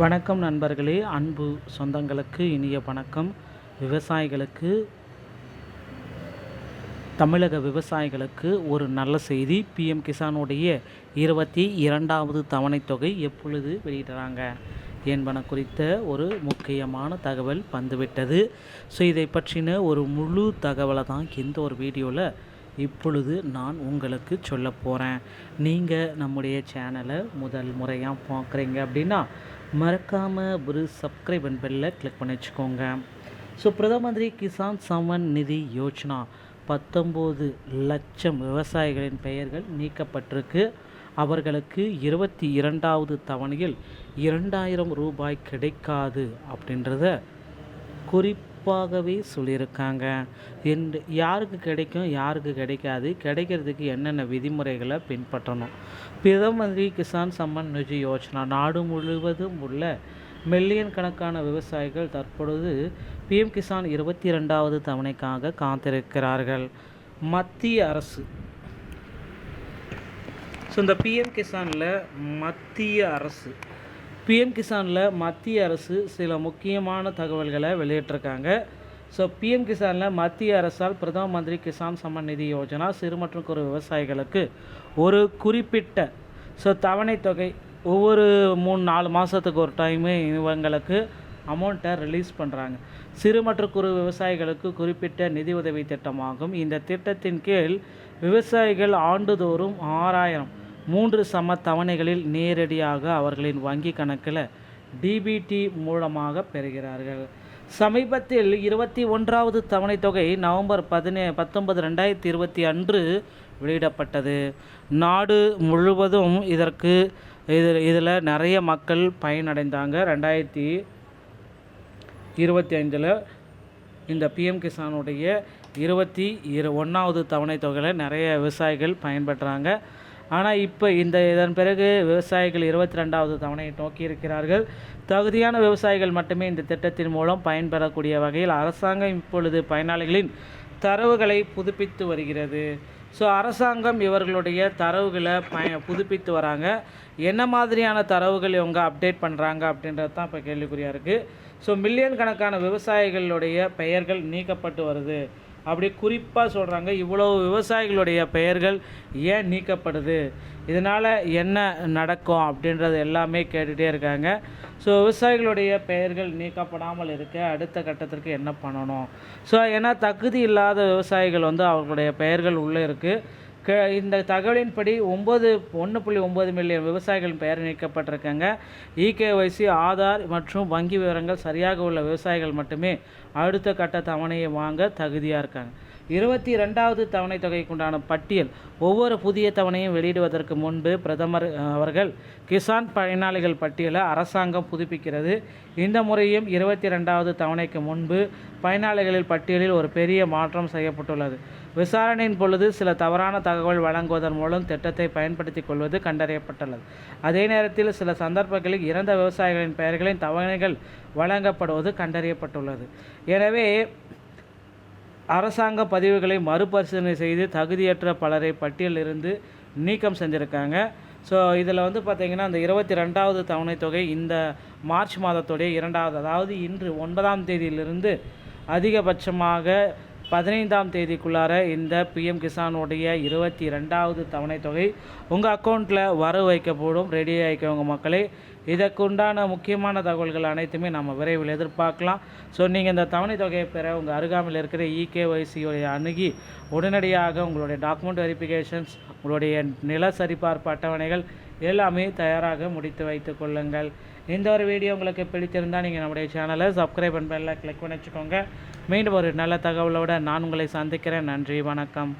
வணக்கம் நண்பர்களே, அன்பு சொந்தங்களுக்கு இனிய வணக்கம். விவசாயிகளுக்கு, தமிழக விவசாயிகளுக்கு ஒரு நல்ல செய்தி. பிஎம் கிசானுடைய 22வது தவணைத் தொகை எப்பொழுது வெளியிடுறாங்க என்பன குறித்த ஒரு முக்கியமான தகவல் வந்துவிட்டது. ஸோ இதை பற்றின ஒரு முழு தகவலை தான் இந்த ஒரு வீடியோவில் இப்பொழுது நான் உங்களுக்கு சொல்ல போகிறேன். நீங்கள் நம்முடைய சேனலை முதல் முறையாக பார்க்குறீங்க அப்படின்னா மறக்காமல் ஒரு சப்ஸ்கிரைப் அண்ட் பெல்லை கிளிக் பண்ணி வச்சுக்கோங்க. ஸோ பிரதம மந்திரி கிசான் சம்மான் நிதி யோஜனா 19 லட்சம் விவசாயிகளின் பெயர்கள் நீக்கப்பட்டிருக்கு. அவர்களுக்கு 22வது தவணையில் 2000 ரூபாய் கிடைக்காது அப்படின்றத குறிப்பாகவே சொல்லியிருக்காங்க. யாருக்கு கிடைக்கும், யாருக்கு கிடைக்காது, கிடைக்கிறதுக்கு என்னென்ன விதிமுறைகளை பின்பற்றணும். பிரதம மந்திரி கிசான் சம்மான் நிதி யோஜனா நாடு முழுவதும் உள்ள மில்லியன் கணக்கான விவசாயிகள் தற்பொழுது பிஎம் கிசான் 22வது தவணைக்காக காத்திருக்கிறார்கள். மத்திய அரசு இந்த பிஎம் கிசானில் மத்திய அரசு சில முக்கியமான தகவல்களை வெளியிட்டிருக்காங்க. ஸோ பிஎம் கிசானில் மத்திய அரசால் பிரதம மந்திரி கிசான் சம்மான் நிதி யோஜனா சிறு மற்றும் குறு விவசாயிகளுக்கு ஒரு குறிப்பிட்ட தவணை தொகை ஒவ்வொரு 3-4 மாதத்துக்கு ஒரு டைமு இவங்களுக்கு அமௌண்ட்டை ரிலீஸ் பண்ணுறாங்க. சிறு மற்றும் குறு விவசாயிகளுக்கு குறிப்பிட்ட நிதி உதவி திட்டமாகும். இந்த திட்டத்தின் கீழ் விவசாயிகள் ஆண்டுதோறும் 6000 3 சம தவணைகளில் நேரடியாக அவர்களின் வங்கி கணக்கில் டிபிடி மூலமாக பெறுகிறார்கள். சமீபத்தில் 21வது தவணை தொகை நவம்பர் 19, 2020 அன்று வெளியிடப்பட்டது. நாடு முழுவதும் இதில் நிறைய மக்கள் பயனடைந்தாங்க. 2025 இந்த பிஎம் கிசானுடைய 21வது தவணை தொகையில் நிறைய விவசாயிகள் பயன்பெற்றாங்க. ஆனால் இப்போ இதன் பிறகு விவசாயிகள் 22வது தவணையை நோக்கி இருக்கிறார்கள். தகுதியான விவசாயிகள் மட்டுமே இந்த திட்டத்தின் மூலம் பயன்பெறக்கூடிய வகையில் அரசாங்கம் இப்பொழுது பயனாளிகளின் தரவுகளை புதுப்பித்து வருகிறது. ஸோ அரசாங்கம் இவர்களுடைய தரவுகளை புதுப்பித்து வராங்க. என்ன மாதிரியான தரவுகள் இவங்க அப்டேட் பண்ணுறாங்க அப்படின்றது தான் இப்போ கேள்விக்குறியாக இருக்குது. ஸோ மில்லியன் கணக்கான விவசாயிகளுடைய பெயர்கள் நீக்கப்பட்டு வருது அப்படி குறிப்பாக சொல்கிறாங்க. இவ்வளோ விவசாயிகளுடைய பெயர்கள் ஏன் நீக்கப்படுது, இதனால் என்ன நடக்கும் அப்படின்றது எல்லாமே கேட்டுகிட்டே இருக்காங்க. ஸோ விவசாயிகளுடைய பெயர்கள் நீக்கப்படாமல் இருக்க அடுத்த கட்டத்திற்கு என்ன பண்ணணும். ஸோ ஏன்னா தகுதி இல்லாத விவசாயிகள் அவர்களுடைய பெயர்கள் உள்ளே இருக்குது. இந்த தகவலின்படி 1.9 மில்லியன் விவசாயிகளின் பெயர் நீக்கப்பட்டிருக்காங்க. இகேஒய்சி, ஆதார் மற்றும் வங்கி விவரங்கள் சரியாக உள்ள விவசாயிகள் மட்டுமே அடுத்த கட்ட தவணையை வாங்க தகுதியாக இருக்காங்க. 22வது தவணை தொகைக்குண்டான பட்டியல் ஒவ்வொரு புதிய தவணையும் வெளியிடுவதற்கு முன்பு பிரதமர் அவர்கள் கிசான் பயனாளிகள் பட்டியலை அரசாங்கம் புதுப்பிக்கிறது. இந்த முறையும் 22வது தவணைக்கு முன்பு பயனாளிகளின் பட்டியலில் ஒரு பெரிய மாற்றம் செய்யப்பட்டுள்ளது. விசாரணையின் பொழுது சில தவறான தகவல் வழங்குவதன் மூலம் திட்டத்தை பயன்படுத்திக் கொள்வது கண்டறியப்பட்டுள்ளது. அதே நேரத்தில் சில சந்தர்ப்பங்களில் இறந்த விவசாயிகளின் பெயர்களின் தவணைகள் வழங்கப்படுவது கண்டறியப்பட்டுள்ளது. எனவே அரசாங்க பதிவுகளை மறுபரிசீலனை செய்து தகுதியற்ற பலரை பட்டியலிருந்து நீக்கம் செஞ்சுருக்காங்க. ஸோ இதில் பார்த்திங்கன்னா அந்த 22வது தவணை தொகை இந்த மார்ச் மாதத்துடைய 2வது, அதாவது இன்று 9ஆம் தேதியிலிருந்து அதிகபட்சமாக 15ஆம் தேதிக்குள்ளார இந்த பிஎம் கிசானுடைய 22வது தவணை தொகை உங்கள் அக்கௌண்ட்டில் வரவு வைக்கப்படும். ரெடி ஆகிக்கவங்க மக்களே. இதற்குண்டான முக்கியமான தகவல்கள் அனைத்துமே நம்ம விரைவில் எதிர்பார்க்கலாம். ஸோ நீங்கள் இந்த தவணை தொகையை பெற உங்கள் அருகாமையில் இருக்கிற இகேஒய்சியோடைய அணுகி உடனடியாக உங்களுடைய டாக்குமெண்ட் வெரிஃபிகேஷன்ஸ், உங்களுடைய நில சரிபார்ப்பு அட்டவணைகள் எல்லாமே தயாராக முடித்து வைத்து கொள்ளுங்கள். இந்த ஒரு வீடியோ உங்களுக்கு பிடித்திருந்தால் நீங்கள் நம்முடைய சேனலை சப்ஸ்கிரைப் அண்ட் பெல்லை கிளிக் பண்ணி வச்சுக்கோங்க. மீண்டும் ஒரு நல்ல தகவலோடு நான் உங்களை சந்திக்கிறேன். நன்றி, வணக்கம்.